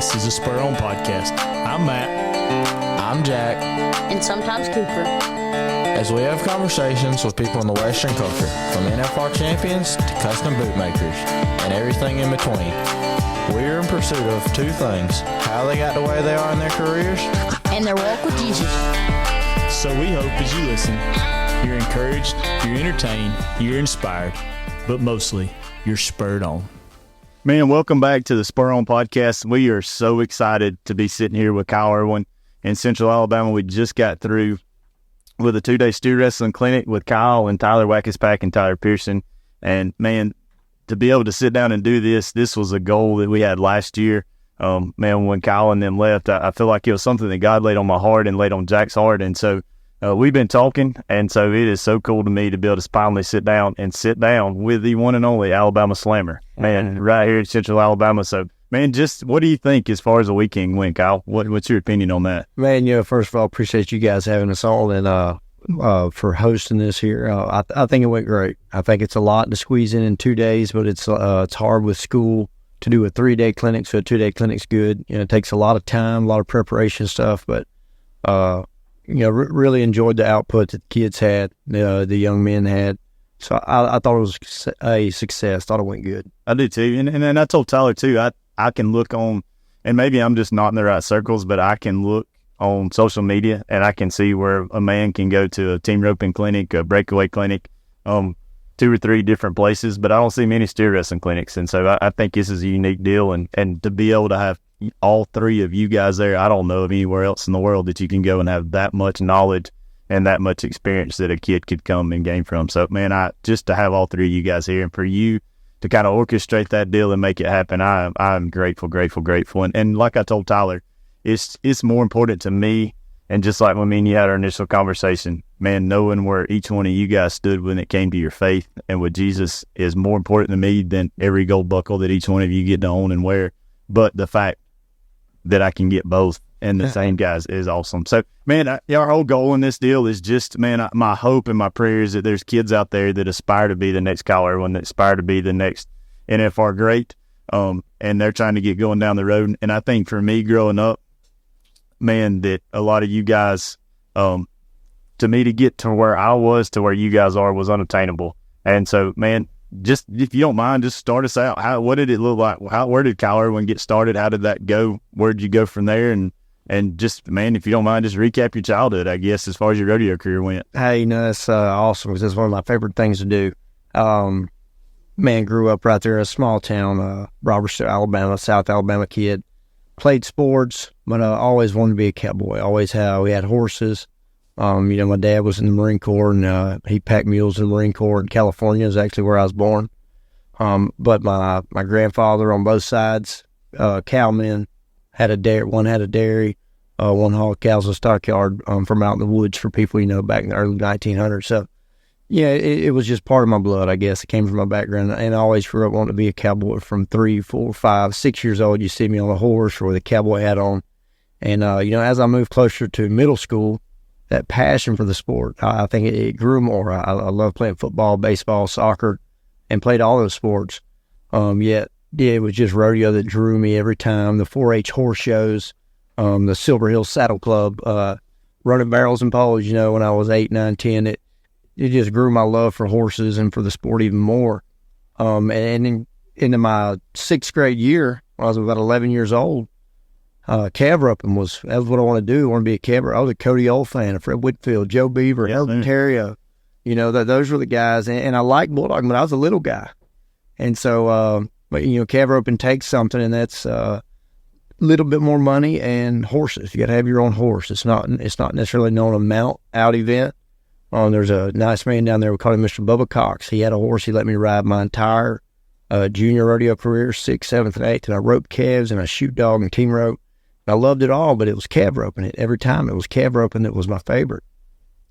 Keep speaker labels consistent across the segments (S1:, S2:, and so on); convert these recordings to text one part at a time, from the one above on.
S1: This is a Spur On podcast. I'm Matt.
S2: I'm Jack.
S3: And sometimes Cooper.
S2: As we have conversations with people in the Western culture, from NFR champions to custom bootmakers, and everything in between, we are in pursuit of two things: how they got the way they are in their careers,
S3: and their walk with Jesus.
S1: So we hope as you listen, you're encouraged, you're entertained, you're inspired, but mostly you're spurred on.
S4: Man, welcome back to the Spur On podcast. We are so excited to be sitting here with Kyle Irwin in Central Alabama. We just got through with a 2-day steer wrestling clinic with Kyle and Tyler Wackespack and Tyler Pearson. And man, to be able to sit down and do this was a goal that we had last year. Man, when Kyle and them left, I feel like it was something that God laid on my heart and laid on Jack's heart. And so we've been talking, and so it is so cool to me to be able to finally sit down with the one and only Alabama Slammer, man, right here in Central Alabama. So, man, just what do you think as far as the weekend went, Kyle? What's your opinion on that?
S5: Man, first of all, appreciate you guys having us on and for hosting this here. I think it went great. I think it's a lot to squeeze in 2 days, but it's hard with school to do a 3-day clinic, so a 2-day clinic's good. It takes a lot of time, a lot of preparation stuff, but really enjoyed the output that the kids had, the young men had. So I thought it was a success. Thought it went good.
S4: I do too. And then I told Tyler too, I can look on, and maybe I'm just not in the right circles, but I can look on social media and I can see where a man can go to a team roping clinic, a breakaway clinic, 2 or 3 different places, but I don't see many steer wrestling clinics. And so I think this is a unique deal. And to be able to have all 3 of you guys there, I don't know of anywhere else in the world that you can go and have that much knowledge and that much experience that a kid could come and gain from. So, man, just to have all 3 of you guys here and for you to kind of orchestrate that deal and make it happen, I'm grateful. And like I told Tyler, it's more important to me, and just like when me and you had our initial conversation, man, knowing where each one of you guys stood when it came to your faith and with Jesus is more important to me than every gold buckle that each one of you get to own and wear. But the fact that I can get both and the same guys is awesome. So, man, our whole goal in this deal is just, man, my hope and my prayer is that there's kids out there that aspire to be the next Kyle Irwin, that aspire to be the next NFR great, and they're trying to get going down the road. And I think for me growing up, man, that a lot of you guys, to me, to get to where I was to where you guys are was unattainable. And so, man, just if you don't mind, just start us out. What did it look like? Where did Kyle Irwin get started? How did that go? Where did you go from there? And just, man, if you don't mind, just recap your childhood, I guess, as far as your rodeo career went.
S5: Hey, that's awesome, because that's one of my favorite things to do. Man, grew up right there in a small town, Robertson, Alabama, South Alabama kid. Played sports, but always wanted to be a cowboy. We had horses. My dad was in the Marine Corps, and he packed mules in the Marine Corps in California is actually where I was born. But my grandfather on both sides, cowmen, had a dairy. One had a dairy, one hauled cows in a stockyard from out in the woods for people, back in the early 1900s. So, yeah, it was just part of my blood, I guess. It came from my background, and I always grew up wanting to be a cowboy. From 3, 4, 5, 6 years old, you see me on a horse or with a cowboy hat on. And, as I moved closer to middle school, that passion for the sport, I think it grew more. I love playing football, baseball, soccer, and played all those sports. Yet, it was just rodeo that drew me every time. The 4-H horse shows, the Silver Hill Saddle Club, running barrels and poles, when I was 8, 9, 10, it just grew my love for horses and for the sport even more. And into my 6th grade year, when I was about 11 years old, calf roping that was what I want to do. I want to be a calf roper. I was a Cody Old fan, Fred Whitfield, Joe Beaver, Elton Terrio. Those were the guys. And I liked bulldogging, but I was a little guy. And so, calf roping takes something, and that's a little bit more money and horses. You got to have your own horse. It's not necessarily known a mount out event. There's a nice man down there, we call him Mr. Bubba Cox. He had a horse he let me ride my entire junior rodeo career, 6th, 7th, and 8th, and I roped calves and I shoot dog and team rope. I loved it all, but it was calf roping. Every time it was calf roping that was my favorite.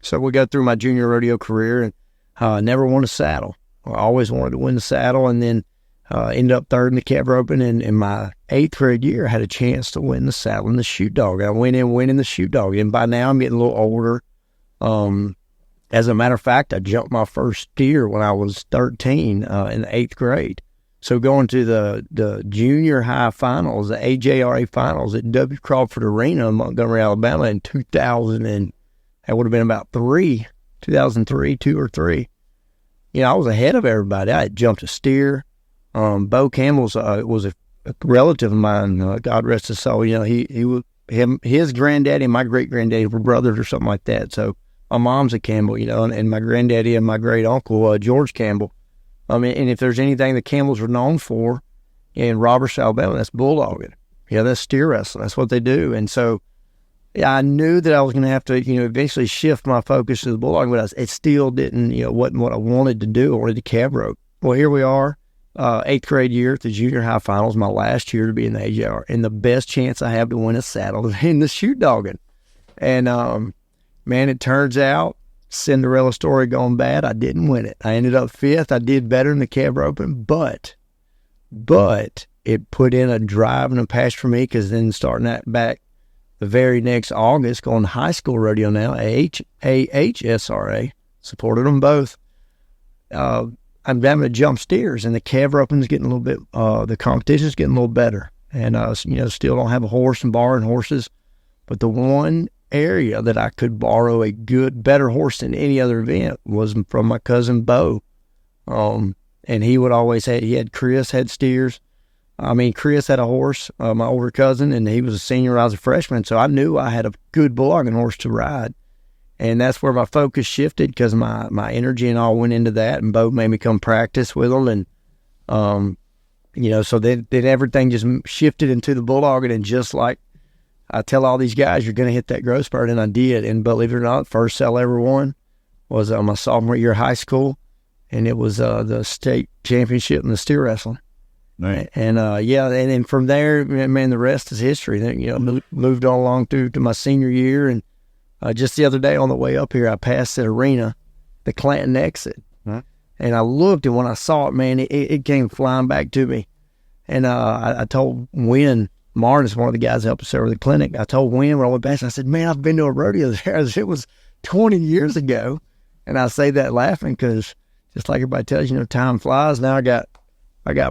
S5: So we got through my junior rodeo career, and I never won a saddle. I always wanted to win the saddle, and then ended up 3rd in the calf roping. And in my 8th grade year, I had a chance to win the saddle and the shoot dog. I went in winning the shoot dog, and by now I'm getting a little older. As a matter of fact, I jumped my first steer when I was 13 in the 8th grade. So going to the junior high finals, the AJRA finals at W. Crawford Arena in Montgomery, Alabama in 2000, and that would have been about 2003, 2 or 3. I was ahead of everybody. I had jumped a steer. Bo Campbell was a relative of mine. God rest his soul. His granddaddy and my great granddaddy were brothers or something like that. So my mom's a Campbell, and my granddaddy and my great uncle George Campbell. And if there's anything the Campbells were known for in Robertson, Alabama, that's bulldogging. That's steer wrestling. That's what they do. And so, I knew that I was going to have to, eventually shift my focus to the bulldogging, but it still didn't, wasn't what I wanted to do. I wanted to cab rope. Well, here we are, 8th grade year at the junior high finals, my last year to be in the AJR, and the best chance I have to win a saddle in the shoot dogging. And, man, it turns out, Cinderella story gone bad. I didn't win it. I ended up 5th. I did better in the cab roping, but it put in a drive and a passion for me, because then starting that back the very next August, going to high school rodeo now, AHSRA, supported them both. I'm having to jump steers, and the cab roping's getting a little bit, the competition's getting a little better. And, still don't have a horse and borrowing horses, but the one area that I could borrow a better horse than any other event was from my cousin Bo. And he would always Chris had steers. Chris had a horse, my older cousin, and he was a senior. I was a freshman, so I knew I had a good bulldogging horse to ride. And that's where my focus shifted, because my energy and all went into that, and Bo made me come practice with him. And, so then everything just shifted into the bulldogging, and just like I tell all these guys, you're going to hit that growth spurt, and I did. And believe it or not, first sale I ever won was my sophomore year of high school, and it was the state championship in the steer wrestling.
S4: Right.
S5: And and then from there, man, the rest is history. Then moved on along through to my senior year, and just the other day on the way up here, I passed the arena, the Clanton exit, and I looked, and when I saw it, man, it came flying back to me. And I told Wynn Martin, one of the guys that helped us over the clinic, I told Wynn when I went past, I said, man, I've been to a rodeo there. It was 20 years ago. And I say that laughing, because just like everybody tells you, time flies. Now I got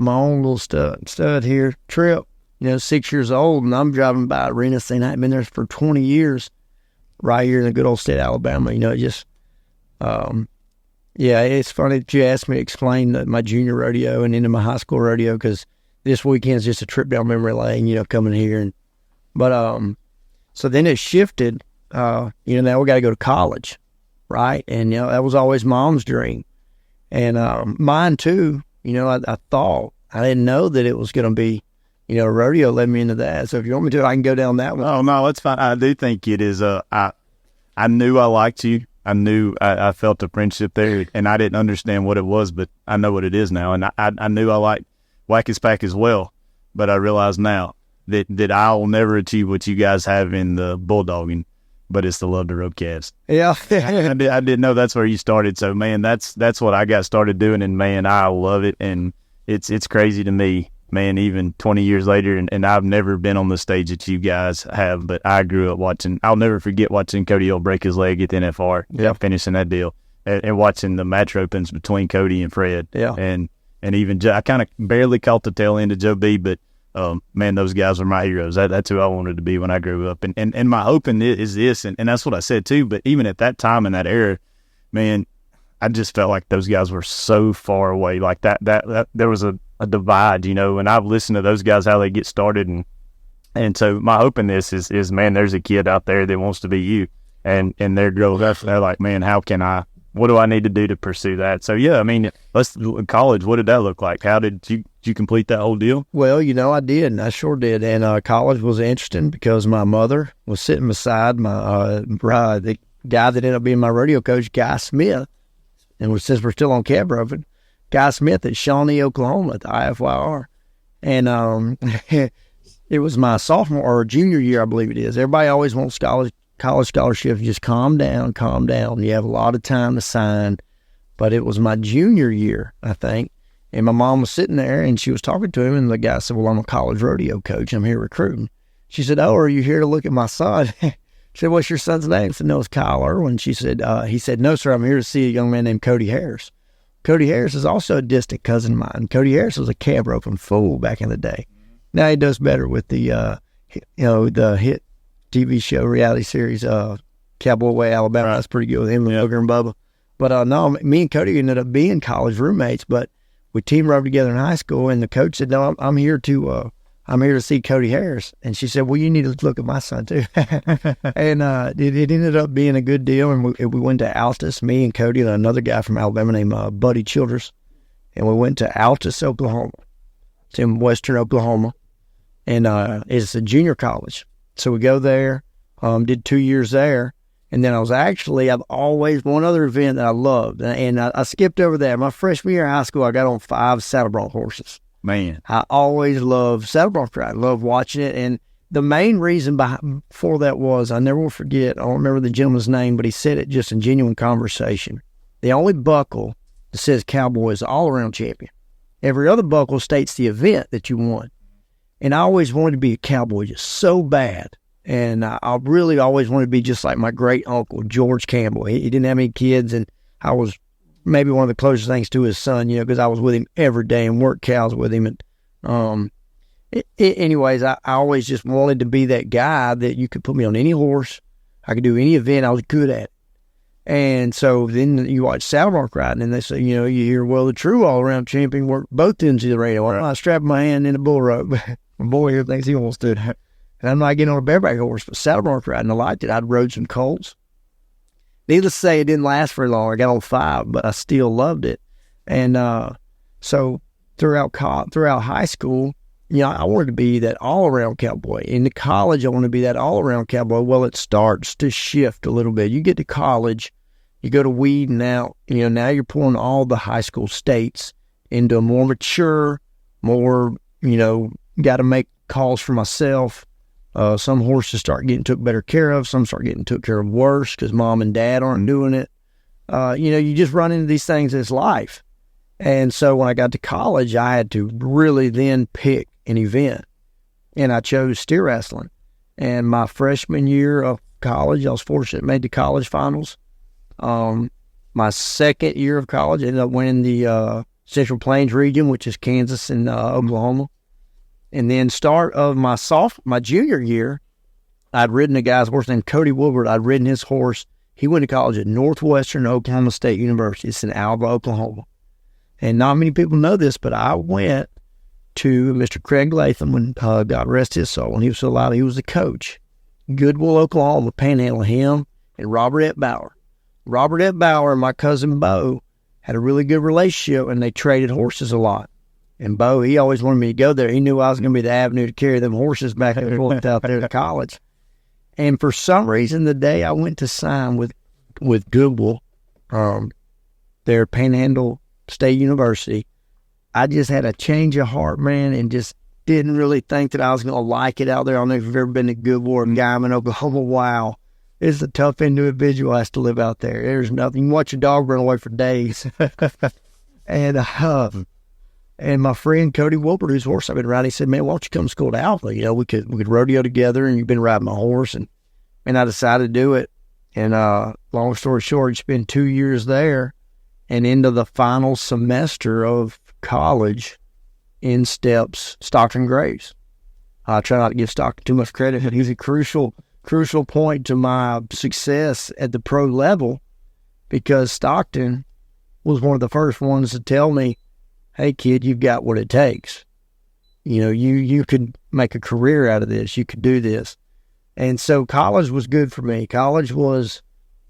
S5: my own little stud here, Trip, 6 years old, and I'm driving by arena saying I've been there for 20 years right here in the good old state of Alabama. It's funny that you asked me to explain my junior rodeo and into my high school rodeo, because this weekend's just a trip down memory lane, coming here. So then it shifted, now we got to go to college, right? And, that was always Mom's dream. And mine too, I thought, I didn't know that it was going to be, rodeo led me into that. So if you want me to, I can go down that one.
S4: Oh, no, that's fine. I do think it is, I knew I liked you. I knew I felt a friendship there, and I didn't understand what it was, but I know what it is now. And I knew I liked Wackie's Pack as well, but I realize now that I will never achieve what you guys have in the bulldogging, but it's the love to rope calves.
S5: Yeah.
S4: I didn't know that's where you started. So, man, that's what I got started doing, and, man, I love it. And it's crazy to me, man, even 20 years later, and I've never been on the stage that you guys have, but I grew up watching. I'll never forget watching Cody Hill break his leg at the NFR, finishing that deal, and watching the match opens between Cody and Fred. Yeah. And even I kind of barely caught the tail end of Joe B, but man, those guys were my heroes. That's who I wanted to be when I grew up. And my hoping is this, and that's what I said too. But even at that time in that era, man, I just felt like those guys were so far away. Like that there was a divide, and I've listened to those guys, how they get started. And so my hoping is, man, there's a kid out there that wants to be you. And they're growing up. They're like, man, what do I need to do to pursue that? So, yeah, I mean, college, what did that look like? How did you complete that whole deal?
S5: Well, I did. I sure did. And college was interesting, because my mother was sitting beside the guy that ended up being my rodeo coach, Guy Smith. And since we're still on cab roping, Guy Smith at Shawnee, Oklahoma at the IFYR. And it was my sophomore or junior year, I believe it is. Everybody always wants college scholarship. Just calm down. You have a lot of time to sign. But it was my junior year, I think. And my mom was sitting there, and she was talking to him, and the guy said, well, I'm a college rodeo coach. I'm here recruiting. She said, oh, are you here to look at my son? She said, what's your son's name? I said, no, it's Kyle Irwin. She said, he said, no, sir, I'm here to see a young man named Cody Harris. Cody Harris is also a distant cousin of mine. Cody Harris was a cab roping fool back in the day. Now he does better with the hit TV show reality series, Cowboy Way, Alabama. Right. That's pretty good with him and Booger and Bubba. But no, me and Cody ended up being college roommates, but we team roped together in high school, and the coach said, "No, I'm here to see Cody Harris." And she said, "Well, you need to look at my son too." And it ended up being a good deal, and we went to Altus, me and Cody and another guy from Alabama named Buddy Childress, and we went to Altus, Oklahoma. It's in western Oklahoma, and it's a junior college. So we go there, did 2 years there. And then I've always, one other event that I loved, and I skipped over that. My freshman year of high school, I got on 5 saddle bronc horses.
S4: Man.
S5: I always loved saddle bronc riding, loved watching it. And the main reason for that was, I never will forget, I don't remember the gentleman's name, but he said it just in genuine conversation. The only buckle that says cowboy is all-around champion. Every other buckle states the event that you won. And I always wanted to be a cowboy just so bad. And I really always wanted to be just like my great uncle, George Campbell. He didn't have any kids, and I was maybe one of the closest things to his son, because I was with him every day and worked cows with him. And anyways, I always just wanted to be that guy that you could put me on any horse. I could do any event. I was good at it. And so then you watch saddle bronc riding, and they say, you hear, well, the true all-around champion worked both ends of the radio. Well, I strapped my hand in a bull rope. My boy here thinks he wants to. And I'm not getting on a bareback horse, but saddle bronc riding, I liked it. I'd rode some colts. Needless to say, it didn't last very long. I got on 5, but I still loved it. And so throughout high school, I wanted to be that all-around cowboy. In the college, I wanted to be that all-around cowboy. Well, it starts to shift a little bit. You get to college, you go to weeding out. Now you're pulling all the high school states into a more mature, more, got to make calls for myself. Some horses start getting took better care of. Some start getting took care of worse because mom and dad aren't doing it. You just run into these things as life. And so when I got to college, I had to really then pick an event. And I chose steer wrestling. And my freshman year of college, I was fortunate, made the college finals. My second year of college, I ended up winning the Central Plains region, which is Kansas and Oklahoma. And then start of my junior year, I'd ridden a guy's horse named Cody Woodward. I'd ridden his horse. He went to college at Northwestern Oklahoma State University. It's in Alva, Oklahoma. And not many people know this, but I went to Mr. Craig Latham when God rest his soul. When he was still alive, he was the coach. Goodwill, Oklahoma, panhandle him and Robert Ed Bauer. Robert Ed Bauer and my cousin Bo had a really good relationship, and they traded horses a lot. And Bo, he always wanted me to go there. He knew I was going to be the avenue to carry them horses back and forth out there to college. And for some reason, the day I went to sign with Goodwill, their Panhandle State University, I just had a change of heart, man, and just didn't really think that I was going to like it out there. I don't know if you've ever been to Goodwill or Guyman, Oklahoma. Wow. It's a tough individual has to live out there. There's nothing. You can watch a dog run away for days. And my friend Cody Woodward, whose horse I've been riding, he said, "Man, why don't you come to school to Alpha? We could rodeo together, and you've been riding my horse." And I decided to do it. And long story short, you spend 2 years there, and into the final semester of college, in steps Stockton Graves. I try not to give Stockton too much credit. He was a crucial point to my success at the pro level, because Stockton was one of the first ones to tell me, "Hey, kid, you've got what it takes. You could make a career out of this. You could do this." And so college was good for me. College was,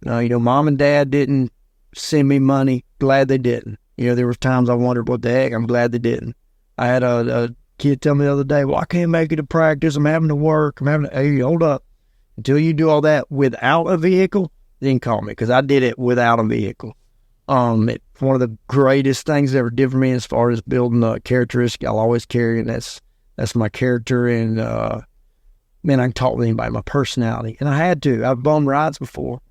S5: mom and dad didn't send me money. Glad they didn't. There was times I wondered what the heck. I'm glad they didn't. I had a kid tell me the other day, "Well, I can't make it to practice. I'm having to work. Hey, hold up. Until you do all that without a vehicle, then call me," because I did it without a vehicle. It's one of the greatest things that ever did for me as far as building a characteristic I'll always carry, and that's my character. And man, I can talk with anybody, my personality. And I had to. I've bummed rides before.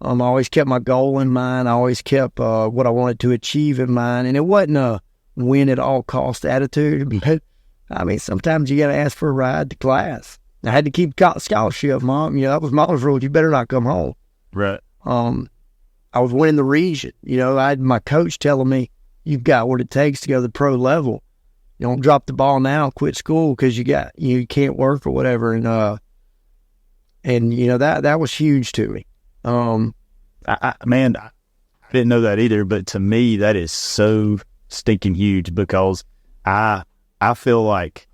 S5: I always kept my goal in mind. I always kept what I wanted to achieve in mind. And it wasn't a win at all cost attitude. But I mean, sometimes you got to ask for a ride to class. I had to keep scholarship, Mom. That was Mom's rule. You better not come home.
S4: Right.
S5: I was winning the region. I had my coach telling me, you've got what it takes to go to the pro level. You don't drop the ball now, quit school because you can't work or whatever. And you know, that was huge to me.
S4: I didn't know that either, but to me, that is so stinking huge because I feel like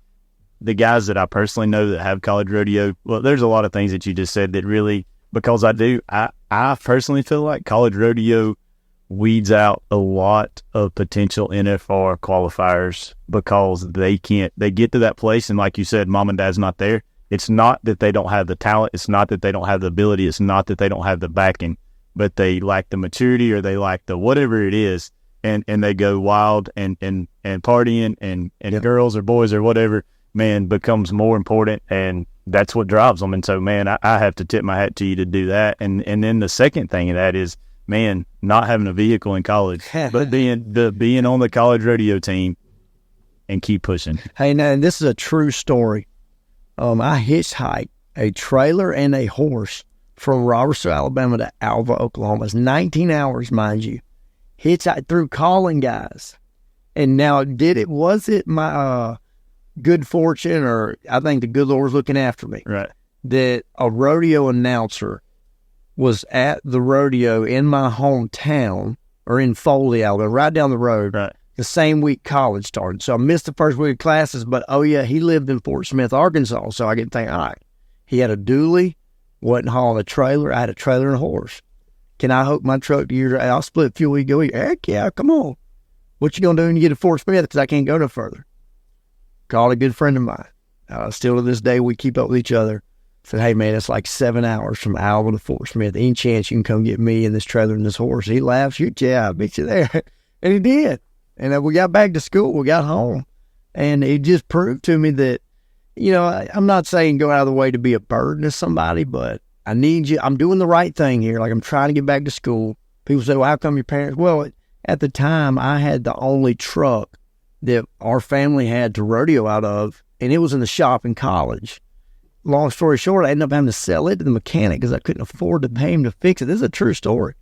S4: the guys that I personally know that have college rodeo, well, there's a lot of things that you just said that really, because I personally feel like college rodeo weeds out a lot of potential NFR qualifiers because they get to that place and like you said, mom and dad's not there. It's not that they don't have the talent. It's not that they don't have the ability. It's not that they don't have the backing, but they lack the maturity or they lack the whatever it is. And they go wild and partying and
S5: Yep.
S4: girls or boys or whatever, man, becomes more important. And that's what drives them. And so, man, I have to tip my hat to you to do that. And then the second thing of that is, man, not having a vehicle in college, but being on the college rodeo team and keep pushing.
S5: Hey, now, and this is a true story. I hitchhiked a trailer and a horse from Robertsville, Alabama to Alva, Oklahoma. It's 19 hours, mind you. Hitchhiked through calling guys. And now, was it my good fortune, or I think the good Lord was looking after me,
S4: Right.
S5: that a rodeo announcer was at the rodeo in my hometown, or in Foley, Alabama, right down the road,
S4: Right.
S5: the same week college started. So I missed the first week of classes, but oh yeah, he lived in Fort Smith, Arkansas. So I get to think, all right, he had a dually, wasn't hauling a trailer. I had a trailer and a horse. Can I hook my truck to your, I'll split fuel, we go, heck yeah, come on. What you gonna do when you get to Fort Smith? Because I can't go no further. Called a good friend of mine. Still to this day, we keep up with each other. Said, hey man, it's like 7 hours from Alva to Fort Smith. Any chance you can come get me and this trailer and this horse? He laughed, shoot, yeah, I'll beat you there. And he did. And we got back to school, we got home. And it just proved to me that, you know, I'm not saying go out of the way to be a burden to somebody, but I need you. I'm doing the right thing here. Like, I'm trying to get back to school. People say, well, how come your parents? Well, at the time, I had the only truck that our family had to rodeo out of, and it was in the shop in college. Long story short, I ended up having to sell it to the mechanic because I couldn't afford to pay him to fix it. This is a true story.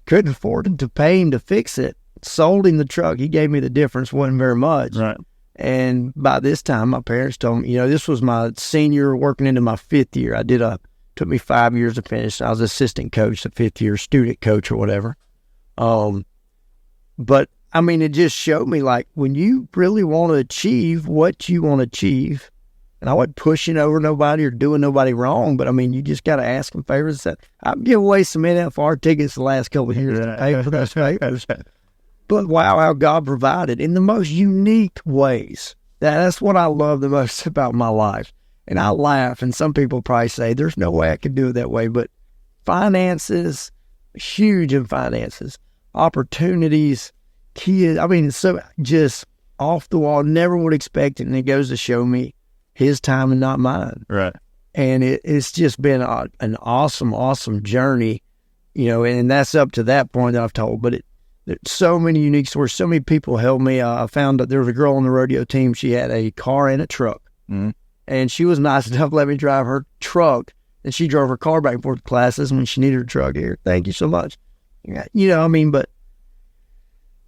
S5: Couldn't afford to pay him to fix it. Sold him the truck. He gave me the difference. Wasn't very much.
S4: Right.
S5: And by this time, my parents told me, you know, this was my senior working into my 5th year. Took me 5 years to finish. I was assistant coach, the 5th year student coach or whatever. But I mean, it just showed me, like, when you really want to achieve what you want to achieve, and I wasn't pushing over nobody or doing nobody wrong, but I mean, you just got to ask them favors. I've given away some NFR tickets the last couple of years to pay for those favors. But wow, how God provided in the most unique ways. That's what I love the most about my life. And I laugh, and some people probably say, there's no way I could do it that way. But finances, huge in finances, opportunities, kids. I mean, it's so just off the wall. Never would expect it. And it goes to show me his time and not mine.
S4: Right.
S5: And it's just been an awesome, awesome journey, you know, and that's up to that point that I've told. But there's so many unique stories. So many people helped me. I found that there was a girl on the rodeo team. She had a car and a truck.
S4: Mm-hmm.
S5: And she was nice enough to let me drive her truck. And she drove her car back and forth to classes when she needed her truck here. Thank you so much. You know, I mean, but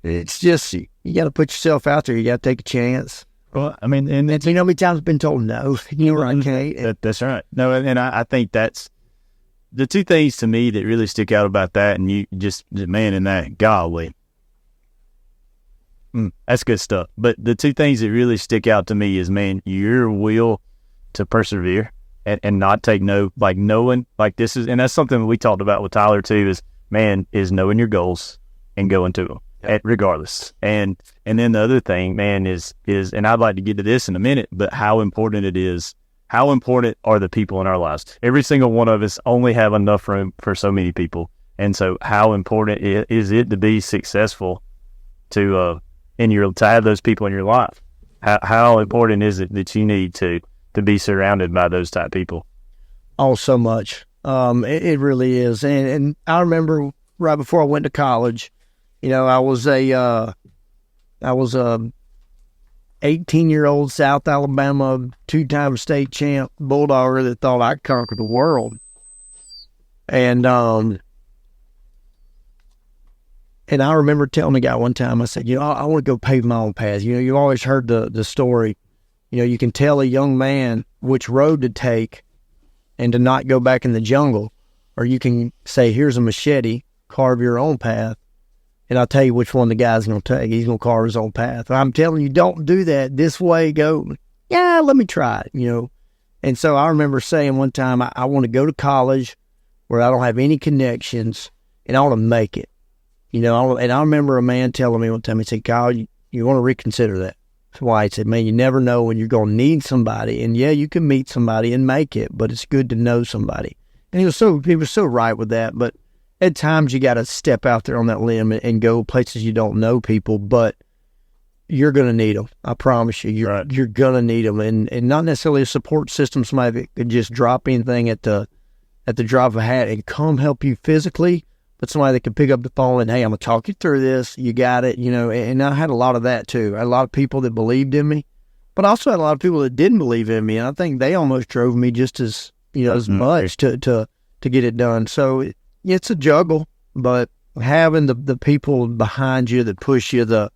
S5: it's just, you got to put yourself out there. You got to take a chance.
S4: Well, I mean, and
S5: You know how many times I've been told no? You know, I can't.
S4: that's right. No, and I think that's the two things to me that really stick out about that. And you just, man, in that, golly, that's good stuff. But the two things that really stick out to me is, man, your will to persevere and not take no, like knowing, like this is, and that's something that we talked about with Tyler too, is, man, is knowing your goals and going to them. Regardless. And then the other thing, man, is, and I'd like to get to this in a minute, but how important it is, how important are the people in our lives? Every single one of us only have enough room for so many people. And so how important is it to be successful to have those people in your life? How important is it that you need to be surrounded by those type of people?
S5: Oh, so much. It really is. And I remember right before I went to college, you know, I was a 18-year-old South Alabama 2-time state champ bulldogger that thought I'd conquer the world. And And I remember telling the guy one time, I said, I want to go pave my own path. You always heard the story. You can tell a young man which road to take and to not go back in the jungle. Or you can say, here's a machete, carve your own path. And I'll tell you which one the guy's going to take. He's going to carve his own path. I'm telling you, don't do that. This way, go, let me try it, And so I remember saying one time, I want to go to college where I don't have any connections, and I want to make it. And I remember a man telling me one time, he said, Kyle, you want to reconsider that. That's why he said, man, you never know when you're going to need somebody. And yeah, you can meet somebody and make it, but it's good to know somebody. And he was so right with that. But at times you got to step out there on that limb and go places you don't know people, but you're going to need them. I promise you, you're going to need them. And not necessarily a support system, somebody that could just drop anything at the drop of a hat and come help you physically, but somebody that can pick up the phone and, hey, I'm going to talk you through this. You got it, and I had a lot of that too. I had a lot of people that believed in me, but I also had a lot of people that didn't believe in me. And I think they almost drove me just as, as much to get it done. So it's a juggle, but having the people behind you that push you,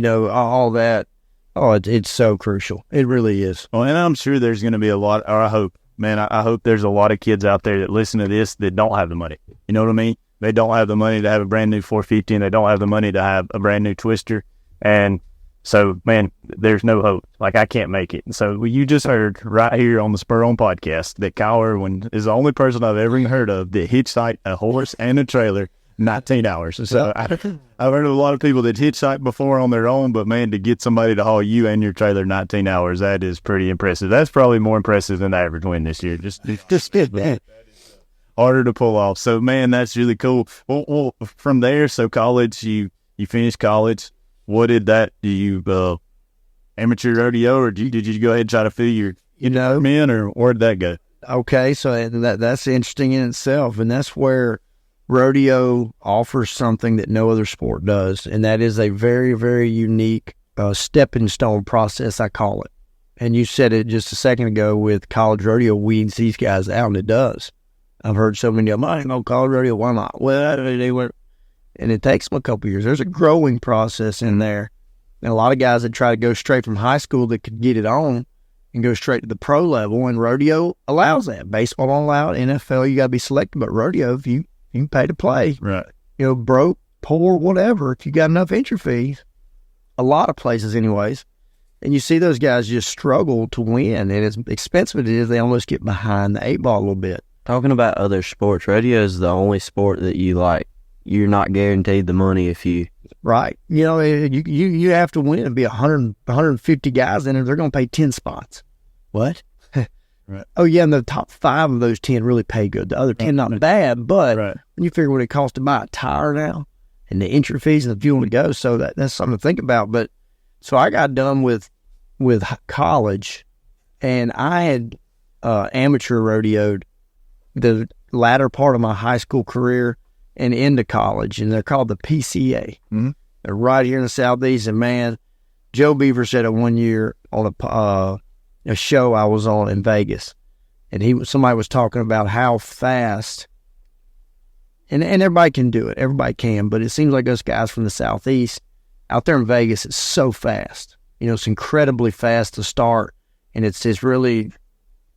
S5: all that, it's so crucial. It really is.
S4: Well, and I'm sure there's going to be a lot, or I hope there's a lot of kids out there that listen to this that don't have the money. You know what I mean? They don't have the money to have a brand new 450, and they don't have the money to have a brand new twister. And so, man, there's no hope. Like, I can't make it. And so you just heard right here on the Spur On podcast that Kyle Irwin is the only person I've ever heard of that hitchhiked a horse and a trailer 19 hours. So I've heard of a lot of people that hitchhiked before on their own, but man, to get somebody to haul you and your trailer 19 hours, that is pretty impressive. That's probably more impressive than the average win this year. Just
S5: that.
S4: Harder to pull off. So, man, that's really cool. Well, from there, so college, you finished college. What did that, do you, amateur rodeo, or did you go ahead and try to fill your men, or where did that go?
S5: Okay, so that's interesting in itself, and that's where rodeo offers something that no other sport does, and that is a very, very unique stepping stone process, I call it. And you said it just a second ago with college rodeo weeds these guys out, and it does. I've heard so many of them, I ain't no college rodeo, why not? Well, they went, and it takes them a couple years. There's a growing process in there. And a lot of guys that try to go straight from high school that could get it on and go straight to the pro level, and rodeo allows that. Baseball don't allow it. NFL, you got to be selected, but rodeo, if you can pay to play.
S4: Right.
S5: Broke, poor, whatever, if you got enough entry fees, a lot of places anyways, and you see those guys just struggle to win, and as expensive it is, they almost get behind the eight ball a little bit.
S6: Talking about other sports, rodeo is the only sport that you're not guaranteed the money if you...
S5: Right. You have to win and be 150 guys in it. They're going to pay 10 spots. What?
S4: Right.
S5: Oh, yeah, and the top 5 of those 10 really pay good. The other 10 not bad, but when you figure what it costs to buy a tire now and the entry fees and the fuel to go, so that's something to think about. But so I got done with college, and I had amateur rodeoed the latter part of my high school career and into college, and they're called the PCA.
S4: Mm-hmm.
S5: They're right here in the Southeast, and man, Joe Beaver said it one year on a show I was on in Vegas, and somebody was talking about how fast, and everybody can do it, everybody can, but it seems like us guys from the Southeast out there in Vegas, it's so fast. It's incredibly fast to start, and it's really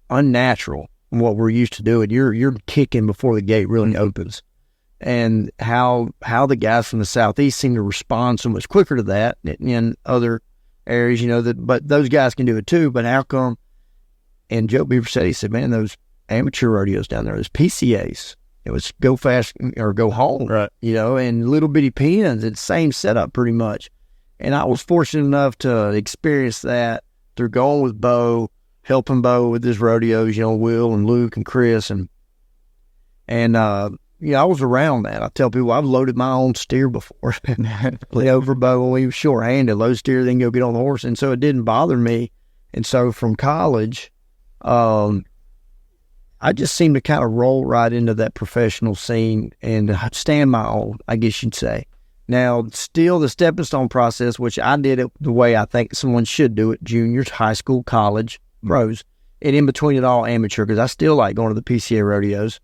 S5: unnatural from what we're used to doing. You're kicking before the gate really opens. And how the guys from the Southeast seem to respond so much quicker to that in other areas, but those guys can do it too, but how come? And Joe Beaver said, he said, man, those amateur rodeos down there, those PCAs, it was go fast or go home,
S4: right?
S5: And little bitty pins, it's the same setup pretty much. And I was fortunate enough to experience that through going with Bo, helping Bo with his rodeos, Will and Luke and Chris, and I was around that. I tell people I've loaded my own steer before. Play over Bo when we were short-handed, load steer, then go get on the horse. And so it didn't bother me. And so from college, I just seemed to kind of roll right into that professional scene and stand my own, I guess you'd say. Now, still the stepping stone process, which I did it the way I think someone should do it, juniors, high school, college, pros, and in between it all amateur, because I still like going to the PCA rodeos.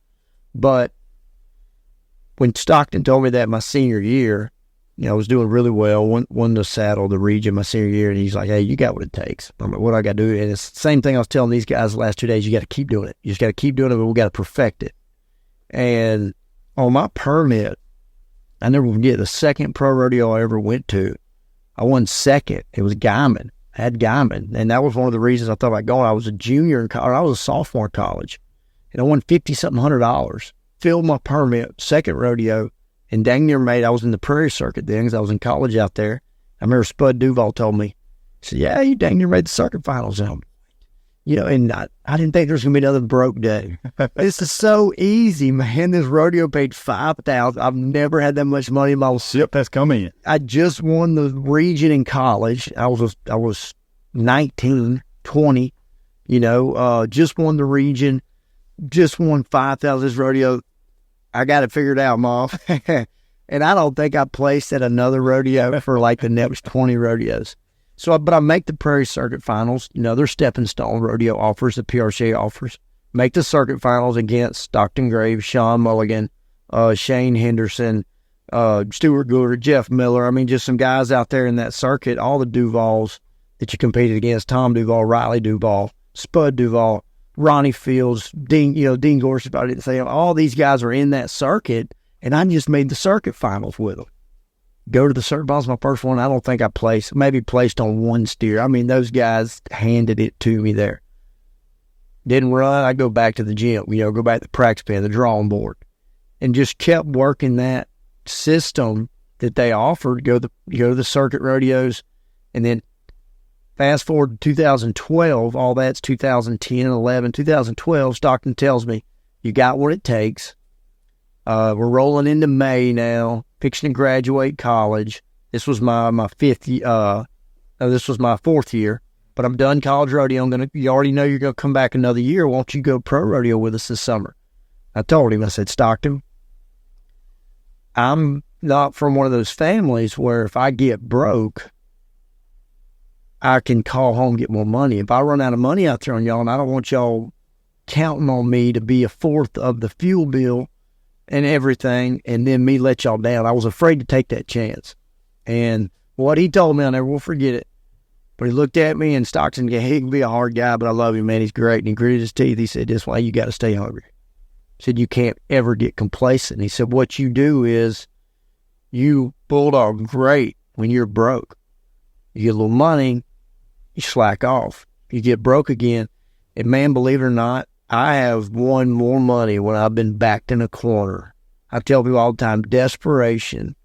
S5: But when Stockton told me that my senior year, I was doing really well, won the saddle, the region my senior year, and he's like, hey, you got what it takes. I'm like, what do I got to do? And it's the same thing I was telling these guys the last 2 days. You got to keep doing it. You just got to keep doing it, but we got to perfect it. And on my permit, I never forget the second pro rodeo I ever went to. I won second. It was Guyman. I had Guyman. And that was one of the reasons I thought about going. I was a junior in college. I was a sophomore in college. And I won $50-something $100. Filled my permit, second rodeo. And dang near I was in the prairie circuit then because I was in college out there. I remember Spud Duval told me, he said, yeah, you dang near made the circuit finals. And and I didn't think there was going to be another broke day. This is so easy, man. This rodeo paid $5,000. I've never had that much money in my life.
S4: Yep, that's coming.
S5: I just won the region in college. I was 19, 20, just won the region, just won $5,000 this rodeo. I got it figured out, Mom. And I don't think I placed at another rodeo for like the next 20 rodeos. But I make the Prairie Circuit Finals. They're stepping stone rodeo offers, the PRCA offers. Make the circuit finals against Stockton Graves, Sean Mulligan, Shane Henderson, Stuart Gould, Jeff Miller. I mean, just some guys out there in that circuit, all the Duvals that you competed against, Tom Duval, Riley Duval, Spud Duval, Ronnie Fields, Dean Gorsuch, I didn't say, all these guys are in that circuit, and I just made the circuit finals with them. Go to the circuit finals, my first one, I don't think I placed, maybe placed on one steer. I mean, those guys handed it to me there. Didn't run, I go back to the gym, go back to the practice pen, the drawing board, and just kept working that system that they offered, go to the circuit rodeos, and then fast forward to 2012, all that's 2010, 11, 2012, Stockton tells me, you got what it takes. We're rolling into May now, fixing to graduate college. This was my this was my fourth year, but I'm done college rodeo. You already know you're going to come back another year. Won't you go pro rodeo with us this summer? I told him, I said, Stockton, I'm not from one of those families where if I get broke, I can call home, get more money. If I run out of money out there on y'all, and I don't want y'all counting on me to be a fourth of the fuel bill and everything, and then me let y'all down. I was afraid to take that chance. And what he told me, I never will forget it. But he looked at me, and Stockton, he can be a hard guy, but I love him, man. He's great. And he gritted his teeth. He said, this way, you got to stay hungry. He said, you can't ever get complacent. He said, what you do is you bulldog great when you're broke. You get a little money, you slack off. You get broke again. And man, believe it or not, I have won more money when I've been backed in a corner. I tell people all the time, desperation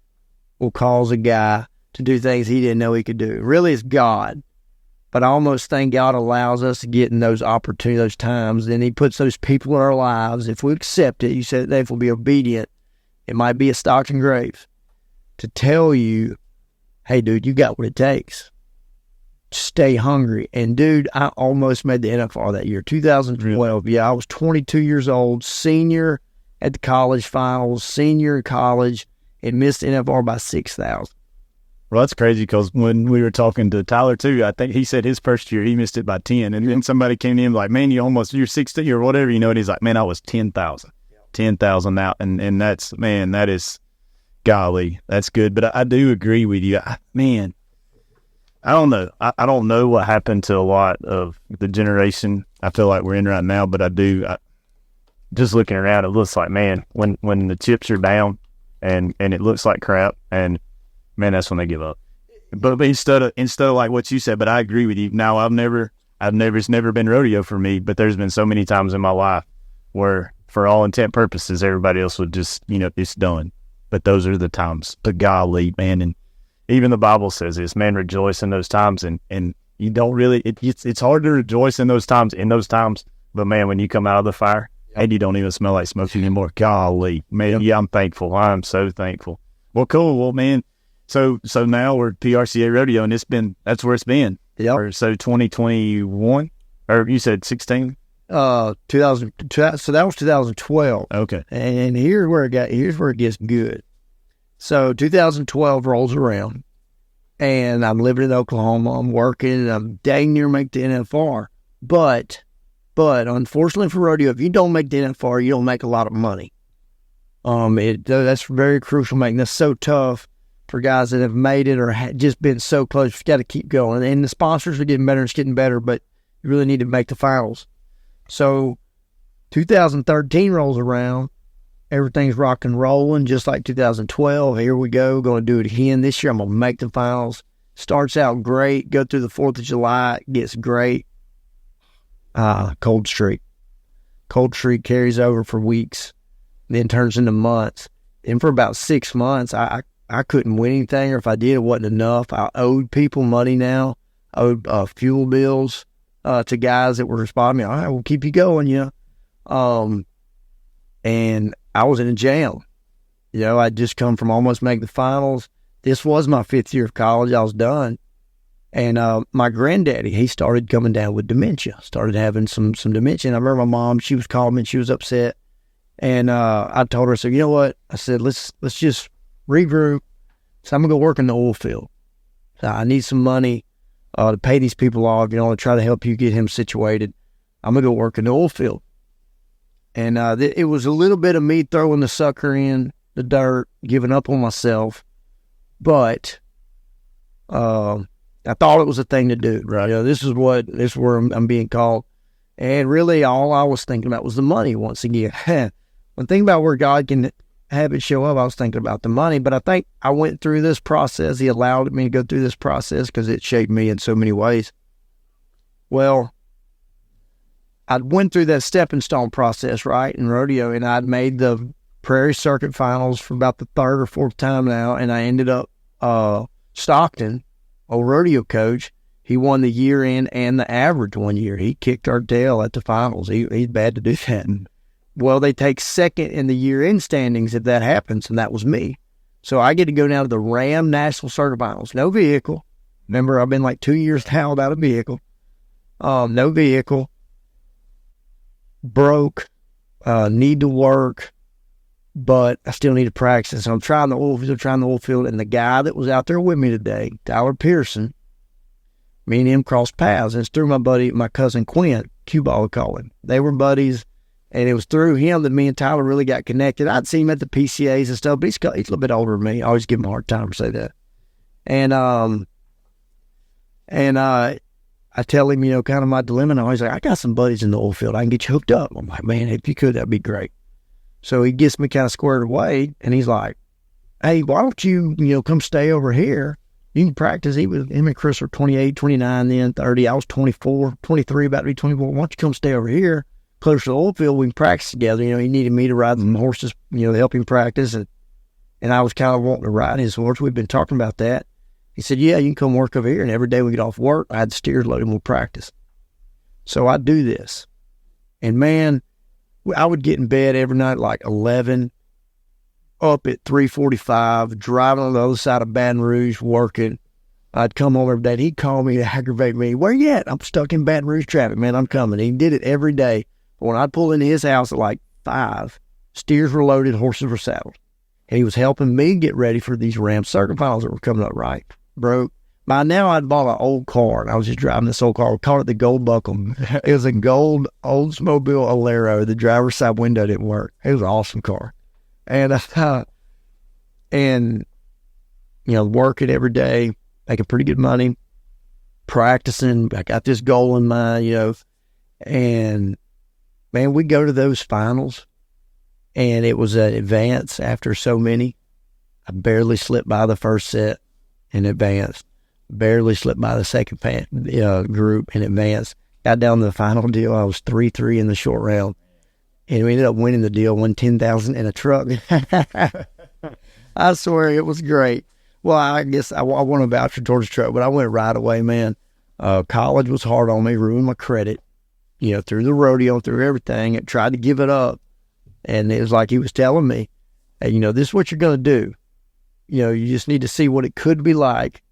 S5: will cause a guy to do things he didn't know he could do. Really, it's God. But I almost think God allows us to get in those opportunities, those times, and he puts those people in our lives. If we accept it, you said if we'll be obedient, it might be a Stockton Graves to tell you, hey, dude, you got what it takes. Stay hungry. And, dude, I almost made the NFL that year, 2012. Yeah, I was 22 years old, senior at the college finals, senior in college, and missed the NFL by 6,000.
S4: Well, that's crazy because when we were talking to Tyler, too, I think he said his first year he missed it by 10. And then somebody came to him like, man, you're 60 or whatever, and he's like, man, I was 10,000. 10,000 out. And that's, man, that is, golly, that's good. But I do agree with you. I don't know. I don't know what happened to a lot of the generation I feel like we're in right now, but just looking around, it looks like, man, when the chips are down and it looks like crap, and man, that's when they give up. But instead of like what you said, but I agree with you. Now it's never been rodeo for me, but there's been so many times in my life where, for all intent purposes, everybody else would just, it's done. But those are the times. But golly, man, and even the Bible says this, man, rejoice in those times, and you don't really, it's hard to rejoice in those times, but man, when you come out of the fire, and you don't even smell like smoke anymore, golly, man, yeah, I'm thankful. I'm so thankful. Well, cool. Well, man, so now we're PRCA Rodeo, and that's where it's been.
S5: Yep.
S4: So 2021, or you said 16?
S5: 2000, so that was 2012.
S4: Okay.
S5: And here's where it gets good. So 2012 rolls around, and I'm living in Oklahoma. I'm working, and I'm dang near make the NFR. But unfortunately for rodeo, if you don't make the NFR, you don't make a lot of money. That's very crucial, making this so tough for guys that have made it or just been so close. You got to keep going. And the sponsors are getting better. It's getting better, but you really need to make the finals. So 2013 rolls around. Everything's rock and rolling, just like 2012. Here we go. Going to do it again this year. I'm going to make the finals. Starts out great. Go through the 4th of July. Gets great. Cold streak. Cold streak carries over for weeks, then turns into months. And for about 6 months, I couldn't win anything, or if I did, it wasn't enough. I owed people money now. I owed fuel bills to guys that were responding to me. All right, we'll keep you going, and I was in a jam. I'd just come from almost making the finals. This was my 5th year of college. I was done. And my granddaddy, he started coming down with dementia, started having some dementia. And I remember my mom, she was calling me and she was upset. And I told her, I said, you know what? I said, let's just regroup. So I'm going to go work in the oil field. So I need some money to pay these people off, to try to help you get him situated. I'm going to go work in the oil field. And it was a little bit of me throwing the sucker in the dirt, giving up on myself. But I thought it was a thing to do. Right. This is where I'm being called. And really all I was thinking about was the money once again. When thinking about where God can have it show up, I was thinking about the money. But I think I went through this process. He allowed me to go through this process because it shaped me in so many ways. Well, I went through that stepping stone process, right, in rodeo, and I'd made the Prairie Circuit Finals for about the 3rd or 4th time now, and I ended up Stockton, old rodeo coach. He won the year in and the average one year. He kicked our tail at the finals. He's bad to do that. Well, they take second in the year-end standings if that happens, and that was me. So I get to go down to the Ram National Circuit Finals. No vehicle. Remember, I've been like 2 years now without a vehicle. No vehicle. Broke. Need to work. But I still need to practice. So I'm trying the oil field, and the guy that was out there with me today, Tyler Pearson, me and him crossed paths. And it's through my cousin Quinn, Q-Ball would call him. They were buddies. And it was through him that me and Tyler really got connected. I'd seen him at the PCAs and stuff, but he's a little bit older than me. I always give him a hard time to say that. And I tell him, kind of my dilemma. And he's like, I got some buddies in the oil field. I can get you hooked up. I'm like, man, if you could, that'd be great. So he gets me kind of squared away, and he's like, hey, why don't you, come stay over here? You can practice. Him and Chris were 28, 29, then 30. I was 24, 23, about to be 24. Why don't you come stay over here? Closer to the oil field, we can practice together. He needed me to ride some horses, to help him practice. And I was kind of wanting to ride his horse. We've been talking about that. He said, yeah, you can come work over here. And every day we get off work, I had the steers loaded and we'll practice. So I do this. And man, I would get in bed every night like 11, up at 3:45, driving on the other side of Baton Rouge, working. I'd come home every day. And he'd call me to aggravate me. Where you at? I'm stuck in Baton Rouge traffic, man. I'm coming. He did it every day. When I'd pull into his house at like 5, steers were loaded, horses were saddled. And he was helping me get ready for these Ram Circuit Finals that were coming up, right? Broke. By now, I'd bought an old car, and I was just driving this old car. We called it the Gold Buckle. It was a gold Oldsmobile Alero. The driver's side window didn't work. It was an awesome car. And working every day, making pretty good money, practicing. I got this goal in mind, and man, we go to those finals, and it was an advance after so many. I barely slipped by the first set in advance. Barely slipped by the second group in advance. Got down to the final deal. I was 3-3 in the short round, and we ended up winning the deal. Won $10,000 in a truck. I swear it was great. Well, I guess I won a voucher towards the truck, but I went right away, man. College was hard on me, ruined my credit. Through the rodeo, through everything. I tried to give it up. And it was like he was telling me, hey, this is what you're going to do. You just need to see what it could be like,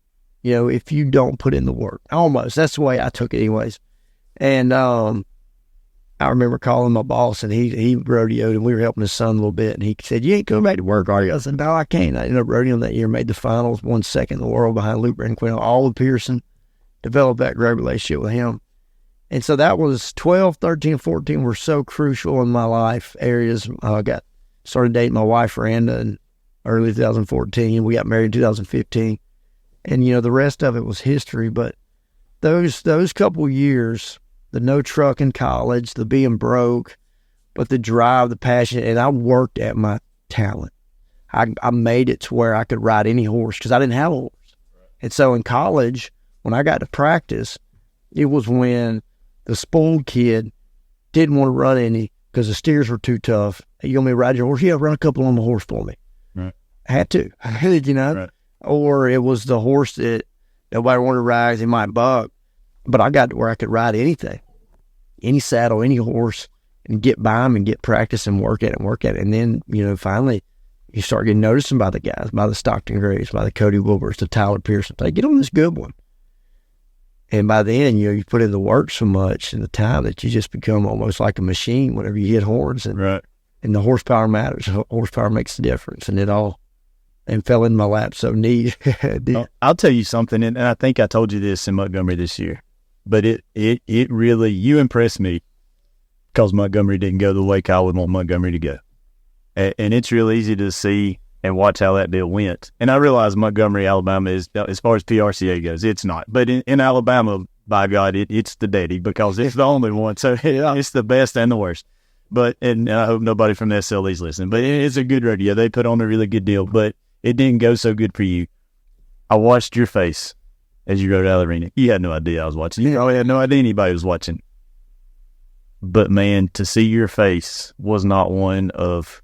S5: if you don't put in the work. Almost. That's the way I took it anyways. And I remember calling my boss, and he rodeoed, and we were helping his son a little bit. And he said, you ain't coming back to work, are you? I said, no, I can't. I ended up rodeoing that year, made the finals, won second in the world behind Luke Quinn, all with Pearson. Developed that great relationship with him. And so that was 12, 13, 14 were so crucial in my life areas. I started dating my wife, Randa, early 2014. We got married in 2015. And, the rest of it was history. But those couple years, the no truck in college, the being broke, but the drive, the passion, and I worked at my talent. I made it to where I could ride any horse because I didn't have a horse. And so in college, when I got to practice, it was when the spoiled kid didn't want to run any because the steers were too tough. You want me to ride your horse? Yeah, run a couple on the horse for me.
S4: Right.
S5: I had to,
S4: Right.
S5: Or it was the horse that nobody wanted to ride 'cause he might buck. But I got to where I could ride anything, any saddle, any horse, and get by him and get practice and work at it. And then, finally, you start getting noticed by the guys, by the Stockton Grays, by the Cody Wilbers, the Tyler Pearsons. They get on this good one. And by then, you put in the work so much and the time that you just become almost like a machine whenever you hit horns. And,
S4: Right.
S5: and the horsepower matters. Horsepower makes the difference. And it all fell in my lap so neat.
S4: I'll tell you something, and I think I told you this in Montgomery this year, but it really, you impressed me because Montgomery didn't go the way Kyle would want Montgomery to go. And it's real easy to see and watch how that deal went. And I realize Montgomery, Alabama is, as far as PRCA goes, it's not. But in Alabama, by God, it's the daddy because it's the only one. So it's the best and the worst. And I hope nobody from the SLE's listening. But it's a good rodeo. They put on a really good deal. But it didn't go so good for you. I watched your face as you rode out of the arena. You had no idea I was watching. You probably had no idea anybody was watching. But, man, to see your face was not one of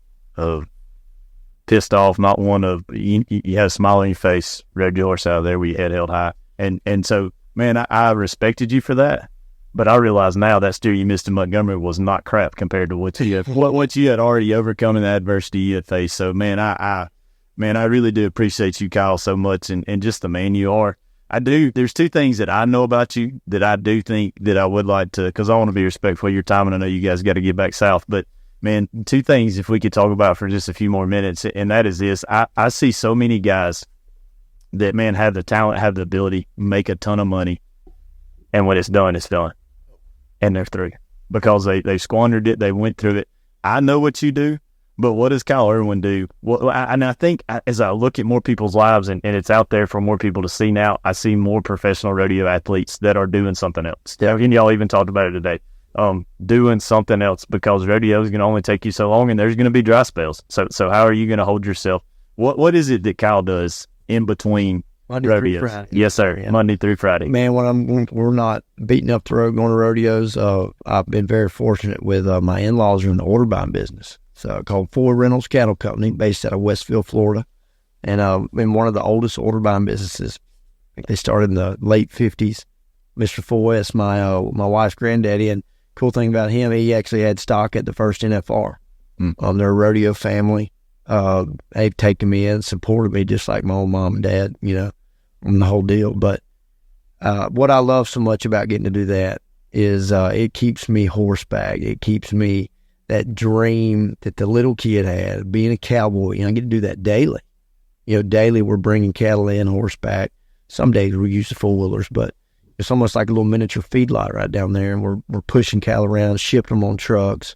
S4: pissed off, not one of you had a smile on your face, rode your horse out of there with your head held high. And so, man, I respected you for that. But I realize now that steer you missed in Montgomery was not crap compared to what you had already overcome in the adversity you had faced. So, man, I really do appreciate you, Kyle, so much and just the man you are. I do. There's two things that I know about you that I do think that I would like to, because I want to be respectful of your time, and I know you guys got to get back south. But, man, two things if we could talk about for just a few more minutes, and that is this. I see so many guys that, man, have the talent, have the ability, make a ton of money, and when it's done, it's done. And they're through because they squandered it. They went through it. I know what you do. But what does Kyle Irwin do? Well, I think as I look at more people's lives and it's out there for more people to see now, I see more professional rodeo athletes that are doing something else. And y'all even talked about it today. Doing something else because rodeo is going to only take you so long and there's going to be dry spells. So how are you going to hold yourself? What is it that Kyle does in between
S5: Monday
S4: rodeos?
S5: through Friday.
S4: Yes, sir.
S5: Yeah.
S4: Monday through Friday.
S5: Man, when we're not beating up the road going to rodeos, I've been very fortunate with my in-laws are in the order buying business. So called Ford Reynolds Cattle Company, based out of Westville, Florida, and been one of the oldest order buying businesses. I think they started in the late 50s. Mr. Forrest, my wife's granddaddy, and cool thing about him, he actually had stock at the first NFR. They're a rodeo family. They've taken me in, supported me just like my own mom and dad, on the whole deal. But what I love so much about getting to do that is it keeps me horseback. It keeps me that dream that the little kid had, being a cowboy. I get to do that daily. Daily we're bringing cattle in horseback. Some days we use the four-wheelers, but it's almost like a little miniature feedlot right down there, and we're pushing cattle around, shipping them on trucks,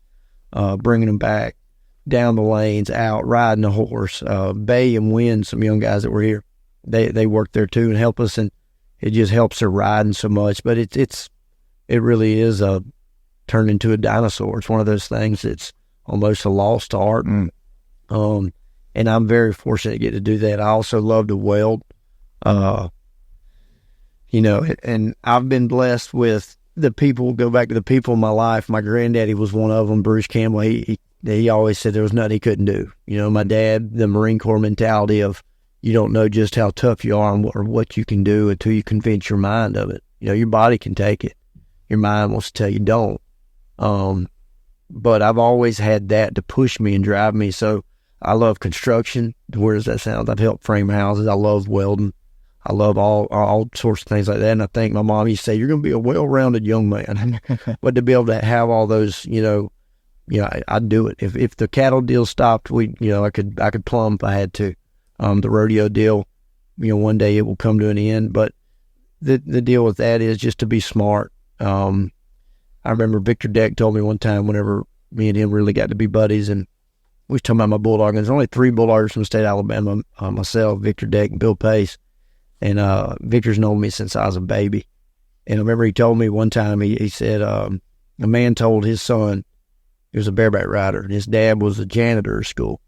S5: bringing them back down the lanes, out, riding the horse. Bay and Win, some young guys that were here, they work there too and help us, and it just helps their riding so much. But it really is turned into a dinosaur. It's one of those things that's almost a lost art. And I'm very fortunate to get to do that. I also love to weld, and I've been blessed with the people, go back to the people in my life. My granddaddy was one of them, Bruce Campbell. He always said there was nothing he couldn't do. My dad, the Marine Corps mentality of you don't know just how tough you are or what you can do until you convince your mind of it. Your body can take it. Your mind wants to tell you don't. But I've always had that to push me and drive me. So I love construction. Where does that sound? I've helped frame houses. I love welding. I love all sorts of things like that. And I think my mom used to say, you're going to be a well-rounded young man. But to be able to have all those, I'd do it. If the cattle deal stopped, I could plumb if I had to. The rodeo deal, one day it will come to an end. But the deal with that is just to be smart. I remember Victor Deck told me one time whenever me and him really got to be buddies, and we was talking about my bulldog. And there's only 3 bulldoggers from the state of Alabama, myself, Victor Deck, and Bill Pace. And Victor's known me since I was a baby. And I remember he told me one time, he said, a man told his son, he was a bareback rider, and his dad was a janitor at school.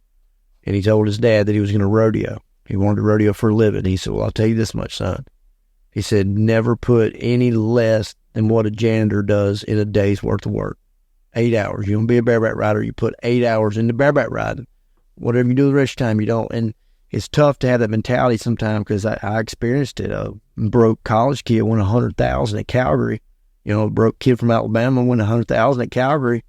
S5: And he told his dad that he was going to rodeo. He wanted to rodeo for a living. He said, well, I'll tell you this much, son. He said, never put any less than what a janitor does in a day's worth of work. 8 hours. You want to be a bareback rider, you put 8 hours into bareback riding. Whatever you do the rest of the time, you don't. And it's tough to have that mentality sometimes because I experienced it. A broke college kid won $100,000 at Calgary. You know, a broke kid from Alabama won $100,000 at Calgary.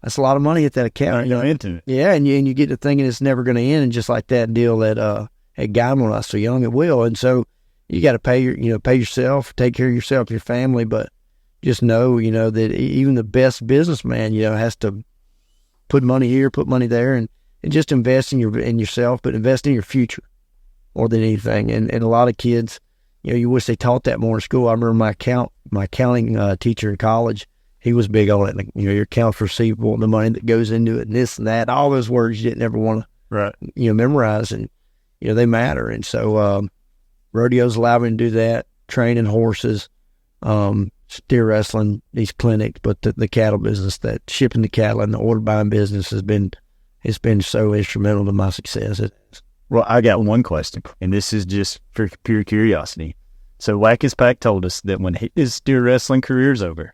S5: That's a lot of money at that account.
S4: You know, into it.
S5: Yeah, and you get to thinking it's never going to end. And just like that deal at Guymon when I was so young, it will. And so you got to pay yourself, take care of yourself, your family, but just know, that even the best businessman, has to put money here, put money there, and just invest in yourself, but invest in your future more than anything. And a lot of kids, you wish they taught that more in school. I remember my accounting teacher in college, he was big on it. Like, your accounts receivable, the money that goes into it, and this and that, all those words you didn't ever want to, memorize, and they matter. And so rodeos allow me to do that, training horses, steer wrestling, these clinics, but the cattle business, that shipping the cattle and the order buying business has been so instrumental to my success.
S4: Well, I got one question, and this is just for pure curiosity. So Wackes Pack told us that when his steer wrestling career's over,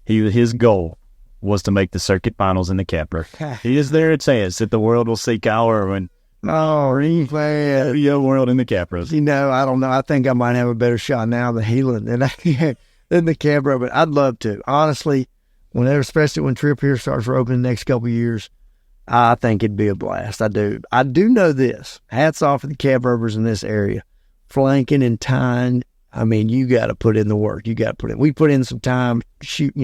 S4: his goal was to make the circuit finals in the Capra. Is there a chance that the world will see Kyle Irwin?
S5: Oh, he's bad.
S4: The world in the Capras.
S5: I don't know. I think I might have a better shot now than Healing than the Capra, but I'd love to. Honestly, especially when Trip here starts opening the next couple of years, I think it'd be a blast. I do. I do know this. Hats off to the cab rovers in this area. Flanking and tying. I mean, you got to put in the work. You got to put in. We put in some time shoot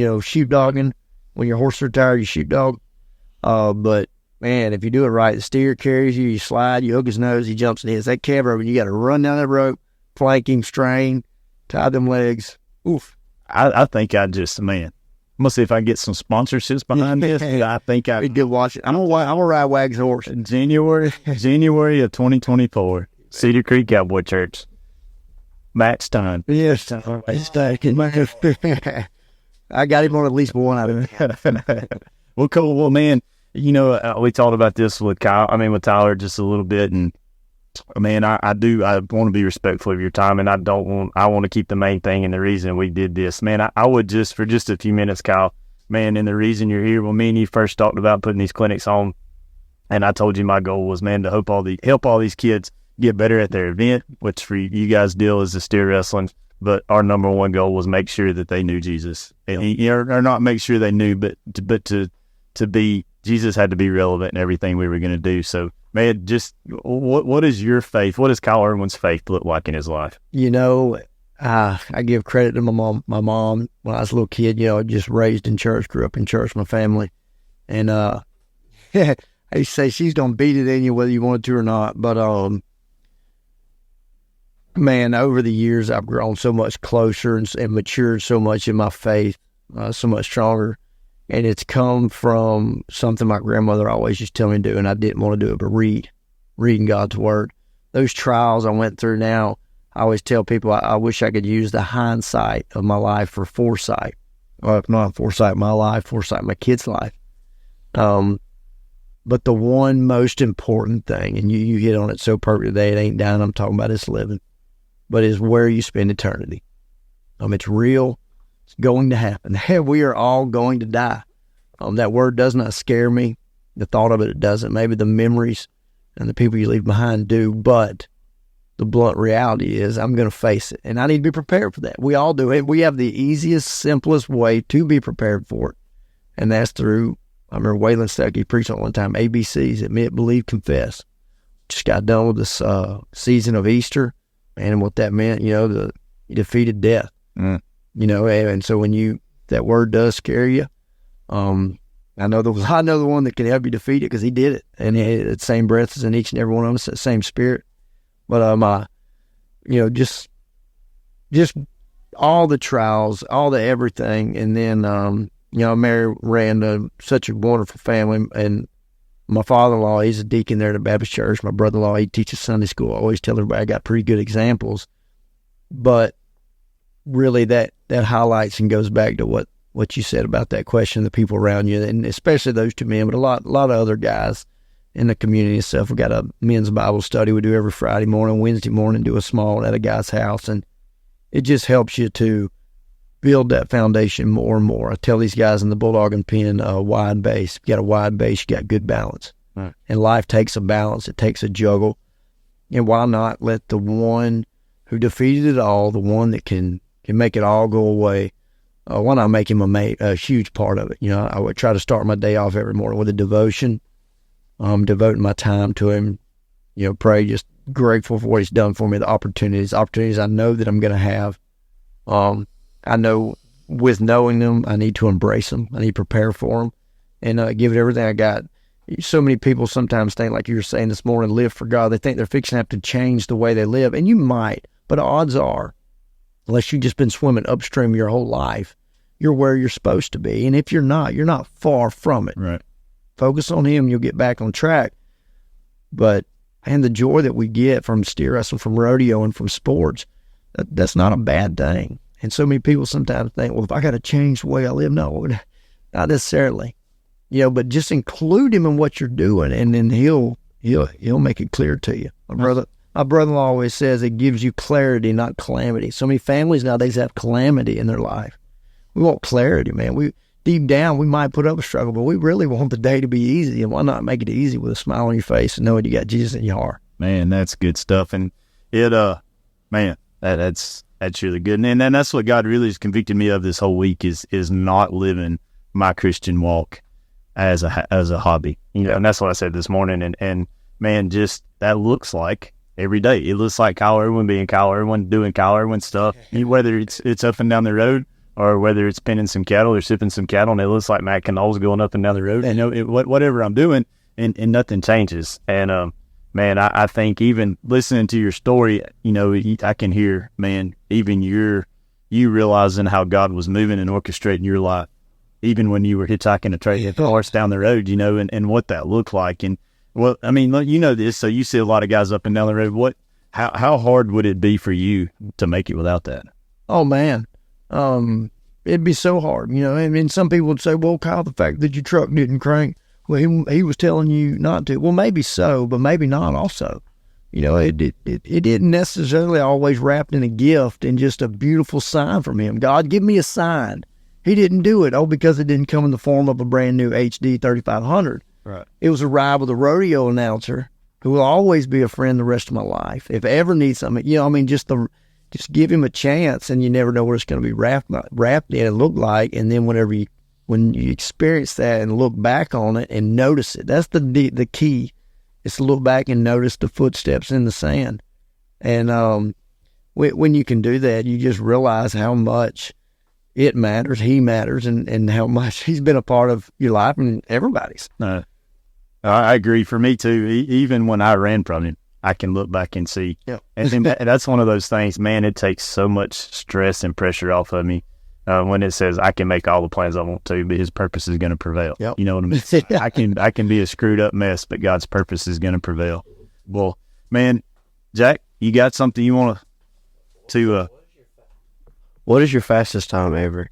S5: dogging. When your horse are tired, you shoot dog. But man, if you do it right, the steer carries you. You slide. You hook his nose. He jumps and hits that cab rope. You got to run down that rope, flank him, strain, tie them legs. Oof.
S4: I think I'm gonna see if I can get some sponsorships behind this. I think
S5: Be good watching. I'm gonna ride Wag's horse.
S4: January of 2024, Cedar Creek Cowboy Church. Match time.
S5: Yes, I got him on at least one out of it.
S4: Well, cool. Well, man, we talked about this with Tyler just a little bit, and man, I want to be respectful of your time, and I want to keep the main thing and the reason we did this. Man, I would just, for just a few minutes, Kyle, man, and the reason you're here, well, me and you first talked about putting these clinics on, and I told you my goal was, man, to help all these kids get better at their event, which for you guys deal is the steer wrestling, but our number one goal was make sure that they knew Jesus. And or not make sure they knew, but to be, Jesus had to be relevant in everything we were going to do. So, man, just what is your faith? What does Kyle Irwin's faith look like in his life?
S5: I give credit to my mom. My mom, when I was a little kid, just raised in church, grew up in church, my family. And I used to say she's going to beat it in you whether you wanted to or not. But, man, over the years, I've grown so much closer and matured so much in my faith, so much stronger. And it's come from something my grandmother always used to tell me to do, and I didn't want to do it, but reading God's Word. Those trials I went through now, I always tell people I wish I could use the hindsight of my life for foresight. Well, not foresight my life, foresight my kid's life. But the one most important thing, and you hit on it so perfectly today, it ain't dying, I'm talking about it's living, but is where you spend eternity. It's real. It's going to happen. We are all going to die. That word does not scare me. The thought of it doesn't. Maybe the memories and the people you leave behind do, but the blunt reality is I'm going to face it, and I need to be prepared for that. We all do it. We have the easiest, simplest way to be prepared for it, and that's through, I remember Waylon Stuckey preached on one time, ABCs, admit, believe, confess. Just got done with this season of Easter, and what that meant, you defeated death. And so when that word does scare you, I know the one that can help you defeat it because he did it, and he had the same breath as in each and every one of us, that same spirit. But just all the trials, all the everything, and then ran such a wonderful family, and My father-in-law, he's a deacon there at the Baptist church. My brother-in-law, he teaches Sunday school. I always tell everybody I got pretty good examples. But really that highlights and goes back to what you said about that question, the people around you, and especially those two men, but a lot of other guys in the community and stuff. We got a men's Bible study we do every Friday morning, Wednesday morning, do a small at a guy's house, and it just helps you to build that foundation more and more. I tell these guys in the Bulldog and Pen, wide base. If you got a wide base, you got good balance.
S6: Right.
S5: And life takes a balance. It takes a juggle. And why not let the one who defeated it all, the one that can make it all go away, why not make him a huge part of it? You know, I would try to start my day off every morning with a devotion, devoting my time to him, you know, pray, just grateful for what he's done for me, the opportunities I know that I'm going to have. I know with knowing them, I need to embrace them. I need to prepare for them and give it everything I got. So many people sometimes think, like you were saying this morning, live for God. They think they're fixing to have to change the way they live, and you might, but odds are, unless you've just been swimming upstream your whole life, you're where you're supposed to be. And if you're not far from it.
S4: Right.
S5: Focus on him, you'll get back on track. But, and the joy that we get from steer wrestling, from rodeo, and from sports, that's not a bad thing. And so many people sometimes think, well, if I got to change the way I live, no, not necessarily. You know, but just include him in what you're doing, and then he'll make it clear to you. My brother-in-law always says it gives you clarity, not calamity. So many families nowadays have calamity in their life. We want clarity, man. We deep down, we might put up a struggle, but we really want the day to be easy. And why not make it easy with a smile on your face and knowing you got Jesus in your heart?
S4: Man, that's good stuff. And it, man, that's really good. And that's what God really has convicted me of this whole week is not living my Christian walk as a hobby. You know, and that's what I said this morning. And man, just that looks like every day. It looks like Kyle Irwin being Kyle Irwin, doing Kyle Irwin stuff, whether it's up and down the road or whether it's pinning some cattle or sipping some cattle, and it looks like Matt Canol's going up and down the road. And you know, whatever I'm doing, and nothing changes. And man, I think even listening to your story, you know, I can hear, man, even you realizing how God was moving and orchestrating your life, even when you were hitchhiking a trailer horse down the road, you know, and what that looked like. And well, I mean, you know this, so you see a lot of guys up and down the road. How hard would it be for you to make it without that?
S5: Oh man, it'd be so hard, you know. I mean, some people would say, "Well, Kyle, the fact that your truck didn't crank, well, he was telling you not to." Well, maybe so, but maybe not. Also, you know, it didn't necessarily always wrapped in a gift and just a beautiful sign from him. God, give me a sign. He didn't do it, because it didn't come in the form of a brand new HD 3500.
S4: Right.
S5: It was a ride with a rodeo announcer who will always be a friend the rest of my life. If I ever need something, you know, I mean, just give him a chance, and you never know what it's going to be wrapped in and look like. And then when you experience that and look back on it and notice it, that's the key. Is to look back and notice the footsteps in the sand. And when you can do that, you just realize how much it matters, he matters, and how much he's been a part of your life and everybody's.
S4: I agree. For me too, even when I ran from him, I can look back and see.
S5: Yeah.
S4: And that's one of those things, man, it takes so much stress and pressure off of me when it says I can make all the plans I want to, but his purpose is going to prevail.
S5: Yep.
S4: You know what I mean? I can be a screwed up mess, but God's purpose is going to prevail. Well, man, Jack, you got something you want to
S6: What is your fastest time ever?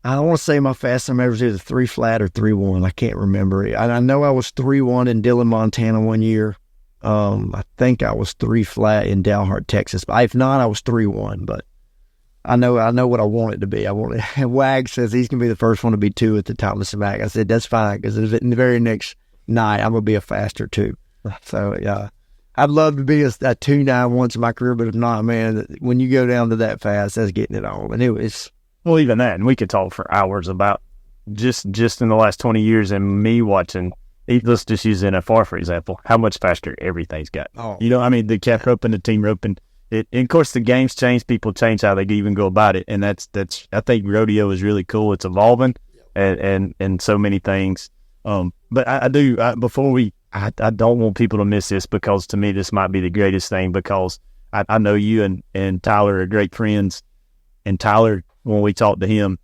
S5: I don't want to say my fastest time ever is either 3 flat or 3-1. I can't remember it. I know I was 3-1 in Dillon, Montana one year. I think I was 3 flat in Dalhart, Texas. But if not, I was 3-1. But I know what I want it to be. And Wag says he's going to be the first one to be 2 at the Thomas and Mack. I said, that's fine, because in the very next night, I'm going to be a faster 2. So, yeah. I'd love to be a 2.9 once in my career, but if not, man, when you go down to that fast, that's getting it on. And it was...
S4: Well, even that, and we could talk for hours about just in the last 20 years and me watching, let's just use NFR, for example, how much faster everything's got.
S5: Oh.
S4: You know, I mean, the cap rope and the team rope, and of course, the games change, people change how they even go about it, and that's I think rodeo is really cool. It's evolving, and so many things. But I don't want people to miss this, because to me, this might be the greatest thing, because I know you and Tyler are great friends, and Tyler, when we talked to him,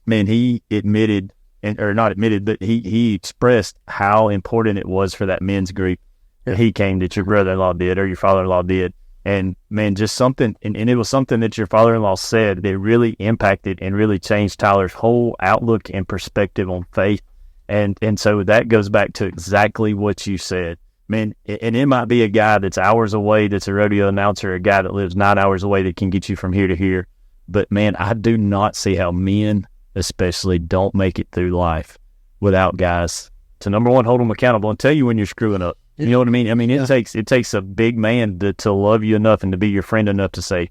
S4: man, he admitted or not admitted, but he expressed how important it was for that men's group that he came, that your brother-in-law did or your father-in-law did. And man, just something, and it was something that your father-in-law said that really impacted and really changed Tyler's whole outlook and perspective on faith. And so that goes back to exactly what you said, man. And it might be a guy that's hours away, that's a rodeo announcer, a guy that lives 9 hours away that can get you from here to here. But man, I do not see how men especially don't make it through life without guys to, number one, hold them accountable and tell you when you're screwing up. You know what I mean? I mean, it takes a big man to love you enough and to be your friend enough to say,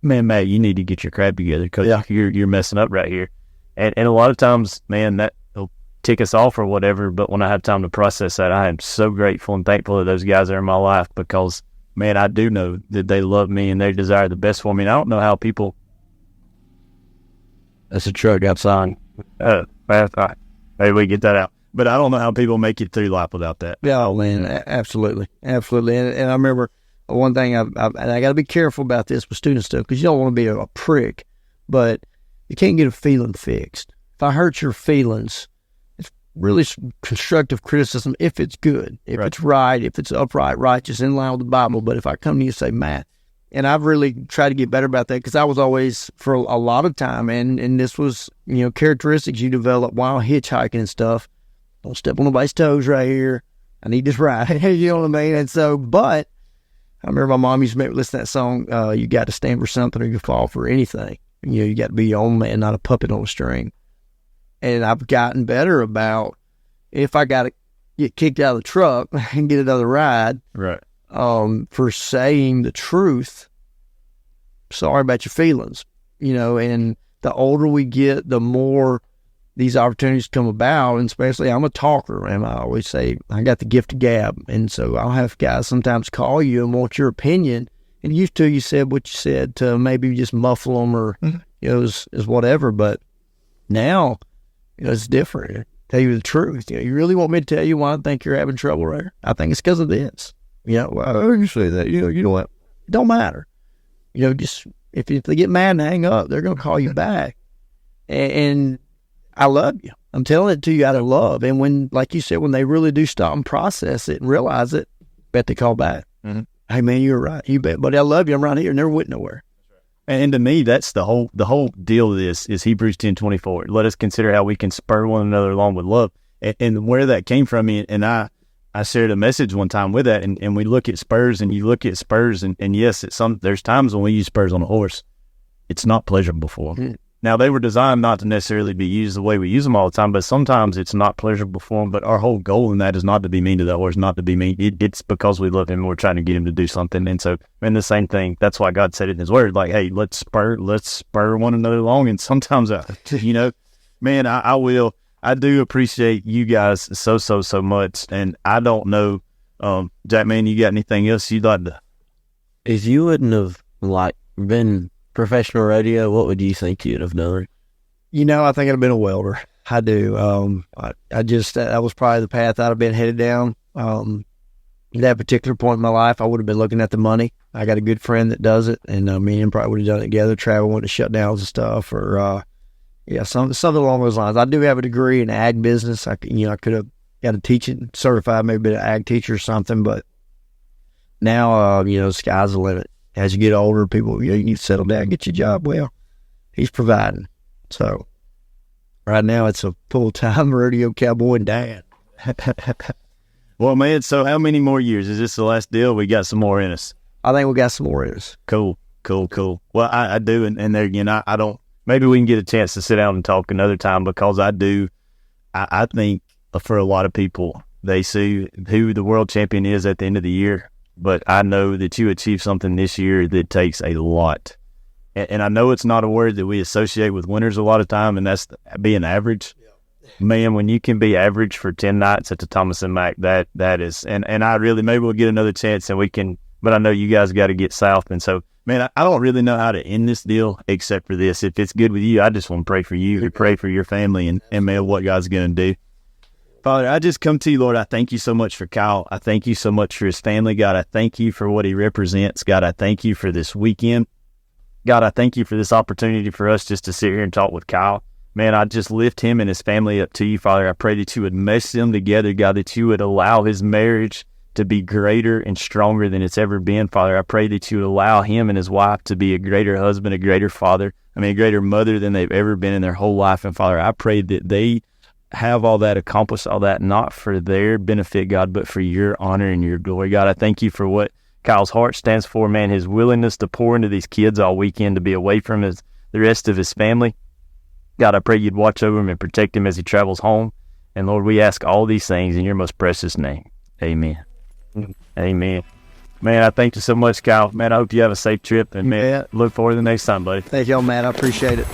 S4: man, Matt, you need to get your crap together because you're messing up right here. And a lot of times, man, that will tick us off or whatever. But when I have time to process that, I am so grateful and thankful that those guys are in my life because, man, I do know that they love me and they desire the best for me. And I don't know how people.
S6: That's a truck outside.
S4: Hey, we get that out. But I don't know how people make it through life without that.
S5: Yeah, man, absolutely. And I remember one thing, and I got to be careful about this with student stuff because you don't want to be a prick, but you can't get a feeling fixed. If I hurt your feelings, it's really constructive criticism if it's good, if it's right, if it's upright, righteous, in line with the Bible. But if I come to you and say, Matt, and I've really tried to get better about that because I was always, for a lot of time, and this was, characteristics you develop while hitchhiking and stuff. Don't step on nobody's toes right here. I need this right. You know what I mean? And so, but I remember my mom used to make me listen to that song, you got to stand for something or you fall for anything. You got to be your own man, not a puppet on a string. And I've gotten better about if I got to get kicked out of the truck and get another ride for saying the truth, sorry about your feelings. And the older we get, the more these opportunities come about, and especially I'm a talker, and I always say I got the gift of gab, and so I'll have guys sometimes call you and want your opinion, and used to you said what you said to maybe just muffle them or is whatever, but now it's different. Tell you the truth. You really want me to tell you why I think you're having trouble right here? I think it's because of this. Well, you say that. You know what? It don't matter. Just if they get mad and hang up, they're going to call you back, and I love you. I'm telling it to you out of love. And when, like you said, when they really do stop and process it and realize it, bet they call back. Mm-hmm. Hey, man, you're right. You bet. But I love you. I'm right here. Never went nowhere.
S4: And to me, that's the whole deal of this is Hebrews 10:24. Let us consider how we can spur one another along with love. And where that came from, and I shared a message one time with that, and we look at spurs, and you look at spurs, and yes, there's times when we use spurs on a horse. It's not pleasurable for them. Mm-hmm. Now, they were designed not to necessarily be used the way we use them all the time, but sometimes it's not pleasurable for them. But our whole goal in that is not to be mean to that horse, not to be mean. It's because we love him and we're trying to get him to do something. And so, the same thing, that's why God said it in his word, like, hey, let's spur one another along. And sometimes, man, I do appreciate you guys so much. And I don't know, Jack, man, you got anything else you'd like to?
S6: If you wouldn't have, been professional radio, what would you think you'd have done?
S5: I think I'd have been a welder. I do. That was probably the path I'd have been headed down. That particular point in my life, I would have been looking at the money. I got a good friend that does it, and me and him probably would have done it together, travel, went to shutdowns and stuff, or something along those lines. I do have a degree in ag business. I could have got a teaching certified, maybe been an ag teacher or something, but now, sky's the limit. As you get older, people, you settle down, get your job. Well, he's providing. So right now it's a full-time rodeo cowboy and dad.
S4: Well, man, so how many more years? Is this the last deal? We got some more in us.
S5: I think we got some more in us.
S4: Cool. Well, I do. And there, I don't, maybe we can get a chance to sit down and talk another time because I think for a lot of people, they see who the world champion is at the end of the year. But I know that you achieved something this year that takes a lot. And I know it's not a word that we associate with winners a lot of time, and that's being average. Yeah. Man, when you can be average for 10 nights at the Thomas and Mack, that is, and I really, maybe we'll get another chance and we can, but I know you guys got to get south. And so, man, I don't really know how to end this deal except for this. If it's good with you, I just want to pray for you, to pray for your family, and man, what God's going to do. Father, I just come to you, Lord. I thank you so much for Kyle. I thank you so much for his family. God, I thank you for what he represents. God, I thank you for this weekend. God, I thank you for this opportunity for us just to sit here and talk with Kyle. man, I just lift him and his family up to you, Father. I pray that you would mesh them together, God, that you would allow his marriage to be greater and stronger than it's ever been, Father. I pray that you would allow him and his wife to be a greater husband, a greater father, a greater mother than they've ever been in their whole life. And Father, I pray that they have all that, accomplish all that, not for their benefit, God, but for your honor and your glory. God, I thank you for what Kyle's heart stands for, man, his willingness to pour into these kids all weekend, to be away from the rest of his family. God, I pray you'd watch over him and protect him as he travels home. And Lord, we ask all these things in your most precious name. Amen. Amen. Man, I thank you so much, Kyle. Man, I hope you have a safe trip, and man, look forward to the next time, buddy.
S5: Thank y'all, Matt. I appreciate it.